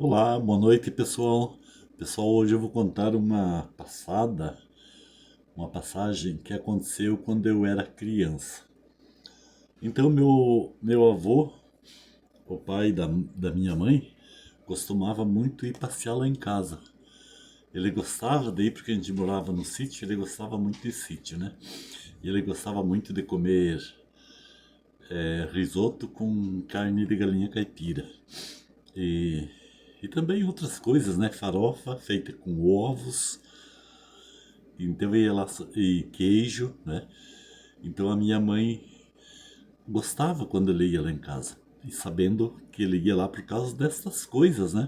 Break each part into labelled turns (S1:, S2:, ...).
S1: Olá, boa noite pessoal. Pessoal, hoje eu vou contar uma passagem que aconteceu quando eu era criança. Então, meu avô, o pai da minha mãe, costumava muito ir passear lá em casa. Ele gostava de ir porque a gente morava no sítio, ele gostava muito de sítio, né? E ele gostava muito de comer risoto com carne de galinha caipira. E, e também outras coisas, né? Farofa feita com ovos. Então eu ia lá e queijo, né? Então a minha mãe gostava quando ele ia lá em casa. E sabendo que ele ia lá por causa dessas coisas, né?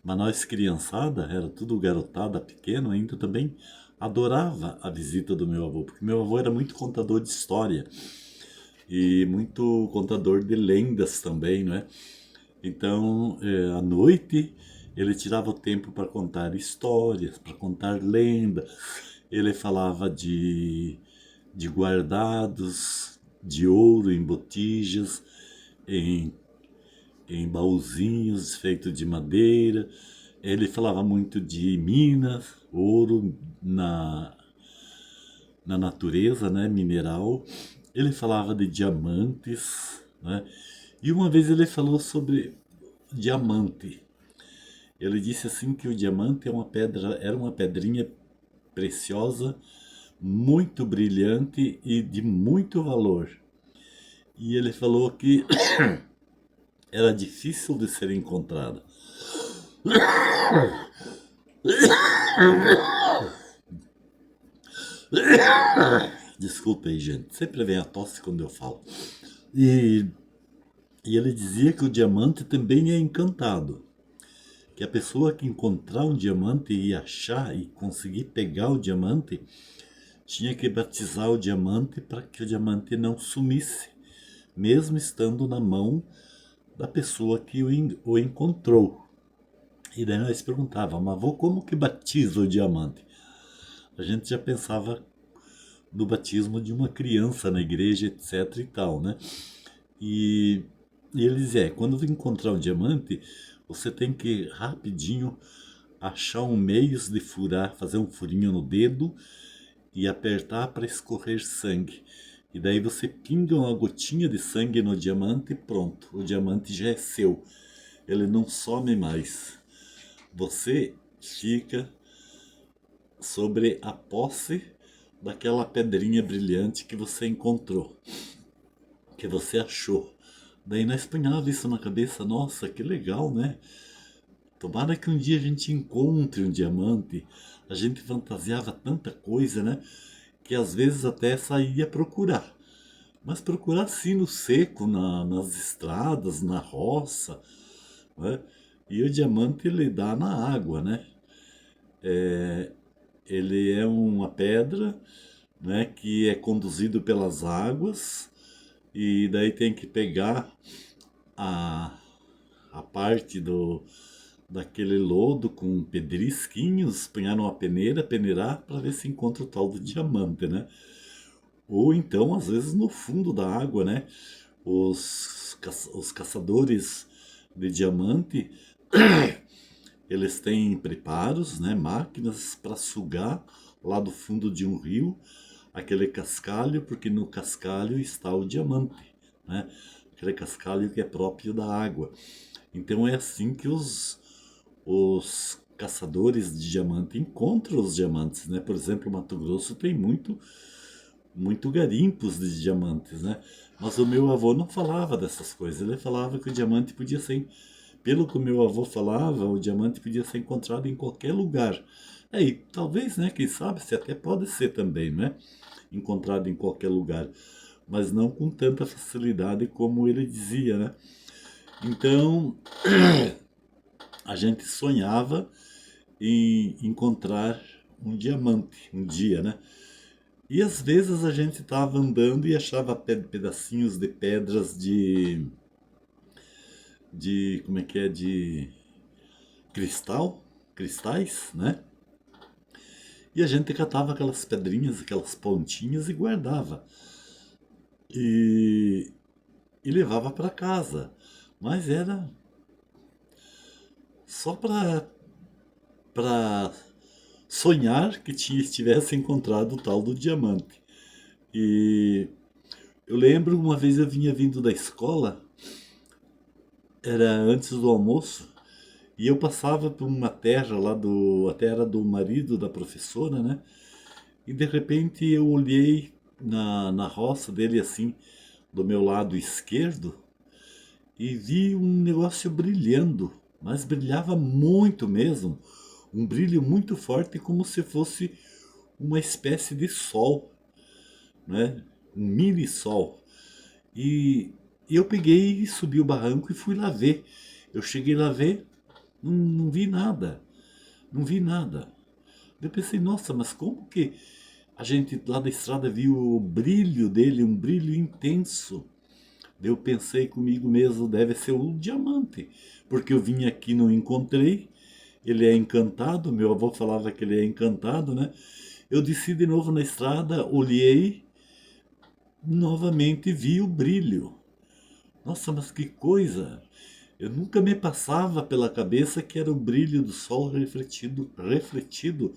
S1: Mas nós criançada, era tudo garotada pequeno ainda também, adorava a visita do meu avô, porque meu avô era muito contador de história e muito contador de lendas também, né? Então, à noite, ele tirava o tempo para contar histórias, para contar lendas. Ele falava de guardados de ouro em botijas, em, em baúzinhos feitos de madeira. Ele falava muito de minas, ouro na natureza, né, mineral. Ele falava de diamantes, né? E uma vez ele falou sobre diamante. Ele disse assim que o diamante é uma pedra, era uma pedrinha preciosa, muito brilhante e de muito valor. E ele falou que era difícil de ser encontrada. Desculpa aí, gente. Sempre vem a tosse quando eu falo. E, e ele dizia que o diamante também é encantado. Que a pessoa que encontrar um diamante e achar e conseguir pegar o diamante tinha que batizar o diamante para que o diamante não sumisse, mesmo estando na mão da pessoa que o encontrou. E daí nós perguntávamos, mas avô, como que batiza o diamante? A gente já pensava no batismo de uma criança na igreja, etc e tal, né? E, e ele dizia, quando encontrar um diamante, você tem que rapidinho achar um meio de furar, fazer um furinho no dedo e apertar para escorrer sangue. E daí você pinga uma gotinha de sangue no diamante e pronto, o diamante já é seu. Ele não some mais. Você fica sobre a posse daquela pedrinha brilhante que você encontrou, que você achou. Daí nós punhava isso na cabeça, nossa, que legal, né? Tomara que um dia a gente encontre um diamante. A gente fantasiava tanta coisa, né? Que às vezes até saía procurar. Mas procurar assim no seco, nas estradas, na roça, né? E o diamante ele dá na água, né? Ele é uma pedra, né, que é conduzido pelas águas e daí tem que pegar a, a parte daquele lodo com pedrisquinhos, punhar numa peneira, peneirar para ver se encontra o tal do diamante, né? Ou então, às vezes, no fundo da água, né? Os caçadores de diamante, eles têm preparos, né? Máquinas para sugar lá do fundo de um rio aquele cascalho, porque no cascalho está o diamante, né? Aquele cascalho que é próprio da água. Então é assim que os caçadores de diamante encontram os diamantes, né? Por exemplo, o Mato Grosso tem muito garimpos de diamantes, né? Mas o meu avô não falava dessas coisas. Ele falava que o diamante podia ser, pelo que o meu avô falava, o diamante podia ser encontrado em qualquer lugar. Aí, talvez, né? Quem sabe, se até pode ser também, né? Encontrado em qualquer lugar, mas não com tanta facilidade como ele dizia, né? Então, a gente sonhava em encontrar um diamante um dia, né? E às vezes a gente estava andando e achava pedacinhos de pedras de como é que é, de cristal, cristais, né? E a gente catava aquelas pedrinhas, aquelas pontinhas e guardava. E, e levava para casa. Mas era só para sonhar que tivesse encontrado o tal do diamante. E eu lembro uma vez eu vinha vindo da escola, era antes do almoço, e eu passava por uma terra lá a terra do marido da professora, né? E de repente eu olhei na roça dele assim, do meu lado esquerdo, e vi um negócio brilhando, mas brilhava muito mesmo, um brilho muito forte, como se fosse uma espécie de sol, né? Um mini sol. E eu peguei e subi o barranco e fui lá ver. Eu cheguei lá ver, não vi nada, não vi nada. Eu pensei, nossa, mas como que a gente lá da estrada viu o brilho dele, um brilho intenso? Eu pensei comigo mesmo, deve ser um diamante, porque eu vim aqui e não encontrei. Ele é encantado, meu avô falava que ele é encantado, né? Eu desci de novo na estrada, olhei, novamente vi o brilho. Nossa, mas que coisa! Eu nunca me passava pela cabeça que era o brilho do sol refletido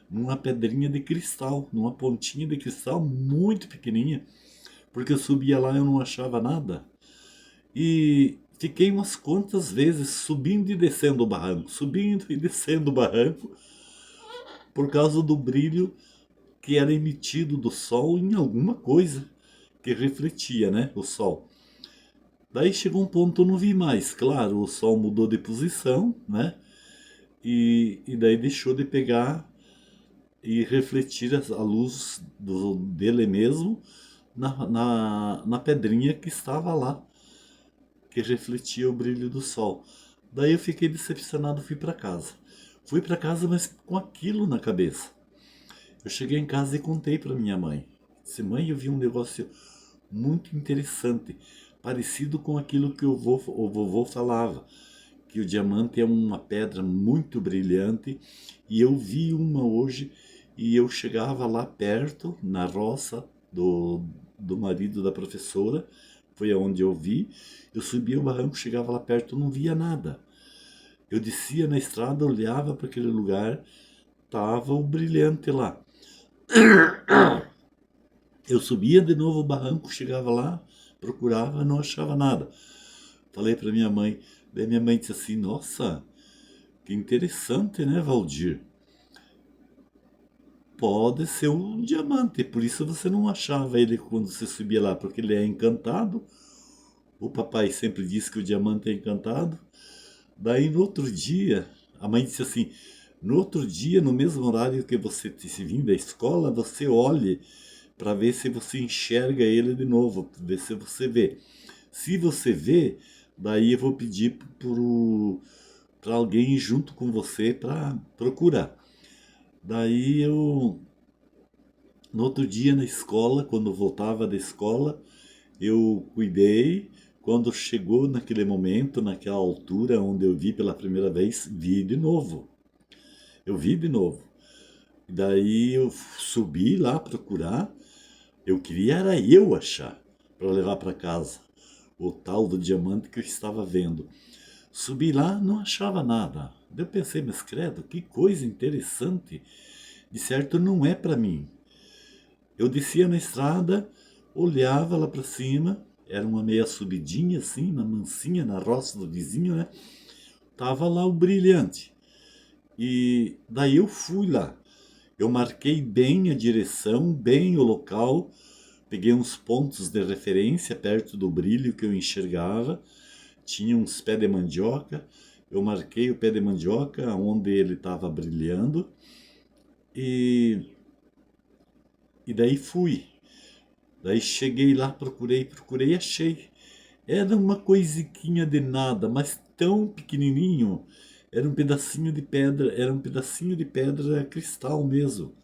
S1: numa pedrinha de cristal, numa pontinha de cristal muito pequenininha, porque eu subia lá e eu não achava nada. E fiquei umas quantas vezes subindo e descendo o barranco, subindo e descendo o barranco, por causa do brilho que era emitido do sol em alguma coisa que refletia, né, o sol. Daí chegou um ponto eu não vi mais, claro, o sol mudou de posição, né, e daí deixou de pegar e refletir a luz dele mesmo na pedrinha que estava lá, que refletia o brilho do sol. Daí eu fiquei decepcionado, fui para casa. Fui para casa, mas com aquilo na cabeça. Eu cheguei em casa e contei para minha mãe. Disse, mãe, eu vi um negócio muito interessante, parecido com aquilo que o vovô falava, que o diamante é uma pedra muito brilhante, e eu vi uma hoje, e eu chegava lá perto, na roça do marido da professora, foi aonde eu vi, eu subia o barranco, chegava lá perto, não via nada. Eu descia na estrada, olhava para aquele lugar, tava o brilhante lá. Eu subia de novo o barranco, chegava lá, procurava, não achava nada. Falei para minha mãe, daí minha mãe disse assim, nossa, que interessante, né, Valdir? Pode ser um diamante, por isso você não achava ele quando você subia lá, porque ele é encantado. O papai sempre disse que o diamante é encantado. Daí no outro dia, a mãe disse assim, no outro dia, no mesmo horário que você se vir da escola, você olhe para ver se você enxerga ele de novo, ver se você vê. Se você vê, daí eu vou pedir para alguém ir junto com você para procurar. Daí eu, no outro dia na escola, quando eu voltava da escola, eu cuidei. Quando chegou naquele momento, naquela altura onde eu vi pela primeira vez, vi de novo. Eu vi de novo. Daí eu subi lá procurar. Eu queria era eu achar para levar para casa o tal do diamante que eu estava vendo. Subi lá, não achava nada. Eu pensei, mas credo, que coisa interessante. De certo não é para mim. Eu descia na estrada, olhava lá para cima, era uma meia subidinha assim, uma mansinha na roça do vizinho, né? Tava lá o brilhante. E daí eu fui lá. Eu marquei bem a direção, bem o local, peguei uns pontos de referência perto do brilho que eu enxergava, tinha uns pés de mandioca, eu marquei o pé de mandioca onde ele estava brilhando e, e daí fui. Daí cheguei lá, procurei e achei. Era uma coisiquinha de nada, mas tão pequenininho. Era um pedacinho de pedra, era um pedacinho de pedra cristal mesmo,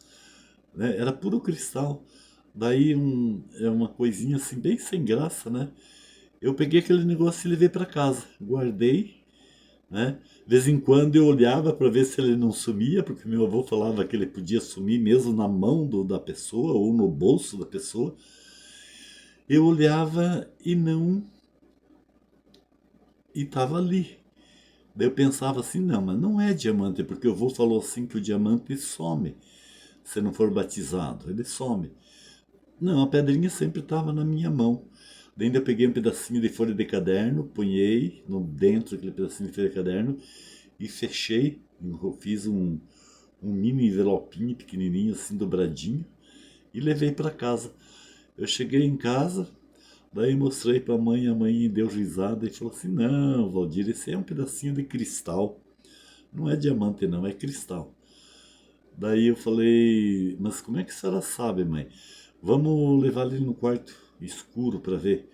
S1: né? Era puro cristal. Daí é uma coisinha assim bem sem graça, né? Eu peguei aquele negócio e levei para casa, guardei, né? De vez em quando eu olhava para ver se ele não sumia, porque meu avô falava que ele podia sumir mesmo na mão da pessoa ou no bolso da pessoa. Eu olhava e não, e estava ali. Daí eu pensava assim, não, mas não é diamante, porque o vô falou assim que o diamante some se não for batizado, ele some. Não, a pedrinha sempre estava na minha mão. Daí ainda peguei um pedacinho de folha de caderno, punhei no dentro daquele pedacinho de folha de caderno e fechei. Eu fiz um mini envelopinho pequenininho, assim, dobradinho, e levei para casa. Eu cheguei em casa, daí mostrei para a mãe deu risada e falou assim: Não, Valdir, esse é um pedacinho de cristal. Não é diamante, não, é cristal. Daí eu falei: Mas como é que a senhora sabe, mãe? Vamos levar ele no quarto escuro para ver.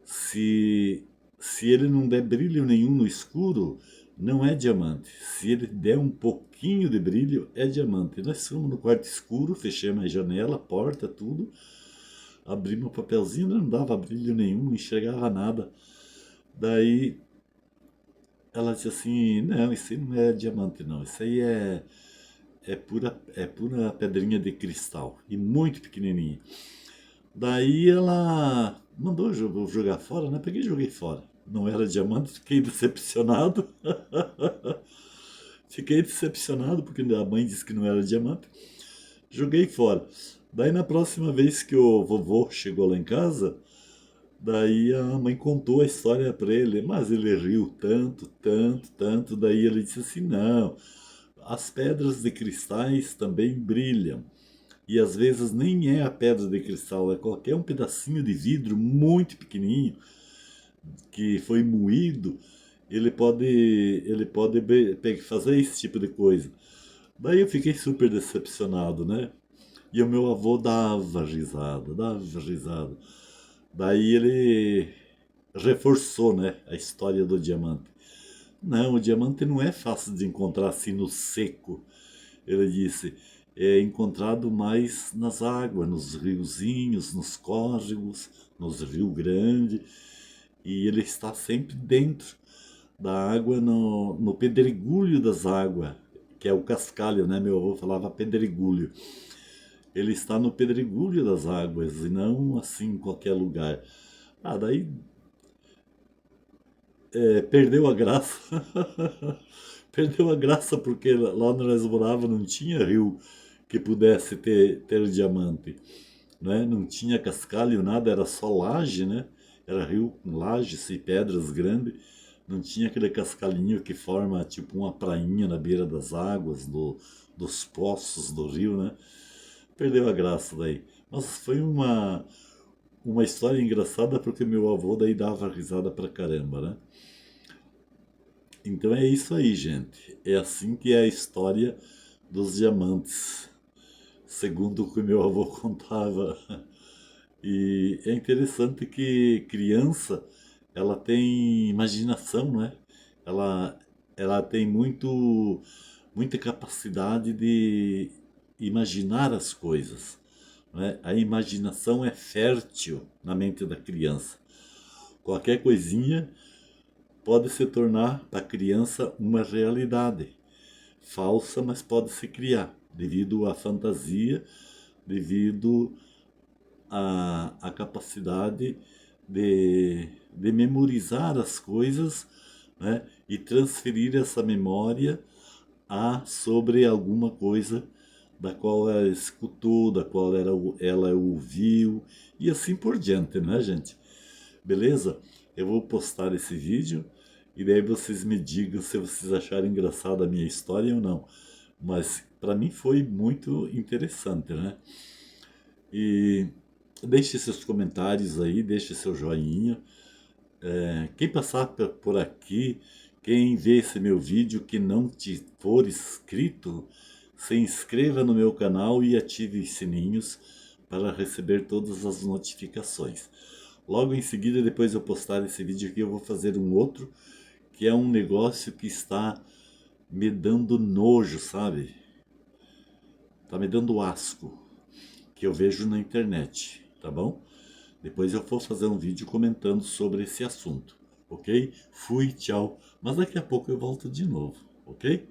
S1: Se, se ele não der brilho nenhum no escuro, não é diamante. Se ele der um pouquinho de brilho, é diamante. Nós fomos no quarto escuro, fechamos a janela, a porta, tudo. Abrimos o papelzinho, não dava brilho nenhum, não enxergava nada. Daí ela disse assim: Não, isso aí não é diamante, não. Isso aí é pura pedrinha de cristal. E muito pequenininha. Daí ela mandou jogar fora, né? Peguei e joguei fora. Não era diamante, fiquei decepcionado. Fiquei decepcionado porque a mãe disse que não era diamante. Joguei fora. Daí na próxima vez que o vovô chegou lá em casa, daí a mãe contou a história para ele, mas ele riu tanto, tanto, tanto. Daí ele disse assim: Não, as pedras de cristais também brilham. E às vezes nem é a pedra de cristal, é qualquer um pedacinho de vidro muito pequenininho que foi moído, fazer esse tipo de coisa. Daí eu fiquei super decepcionado, né? E o meu avô dava risada, dava risada. Daí ele reforçou, né, a história do diamante. Não, o diamante não é fácil de encontrar assim no seco. Ele disse, é encontrado mais nas águas, nos riozinhos, nos córregos, nos rios grandes, e ele está sempre dentro da água, no pedregulho das águas, que é o cascalho, né? Meu avô falava pedregulho. Ele está no pedregulho das águas e não assim em qualquer lugar. Ah, daí perdeu a graça. Perdeu a graça porque lá onde nós morávamos não tinha rio que pudesse ter diamante, né? Não tinha cascalho, nada, era só laje, né? Era rio com lajes e pedras grandes. Não tinha aquele cascalhinho que forma tipo uma prainha na beira das águas, dos poços do rio, né? Perdeu a graça daí. Mas foi uma história engraçada porque meu avô daí dava risada pra caramba, né? Então é isso aí, gente. É assim que é a história dos diamantes, segundo o que meu avô contava. E é interessante que criança, ela tem imaginação, né? Ela, ela tem muita capacidade de imaginar as coisas, né? A imaginação é fértil na mente da criança. Qualquer coisinha pode se tornar para a criança uma realidade falsa, mas pode se criar devido à fantasia, devido à capacidade de memorizar as coisas, né, e transferir essa memória sobre alguma coisa da qual ela escutou, da qual ela ouviu, e assim por diante, né, gente? Beleza? Eu vou postar esse vídeo e daí vocês me digam se vocês acharam engraçada a minha história ou não. Mas para mim foi muito interessante, né? E deixe seus comentários aí, deixe seu joinha. Quem passar por aqui, quem vê esse meu vídeo que não te for inscrito, se inscreva no meu canal e ative os sininhos para receber todas as notificações. Logo em seguida, depois eu postar esse vídeo aqui, eu vou fazer um outro, que é um negócio que está me dando nojo, sabe? Tá me dando asco, que eu vejo na internet, tá bom? Depois eu vou fazer um vídeo comentando sobre esse assunto, ok? Fui, tchau. Mas daqui a pouco eu volto de novo, ok?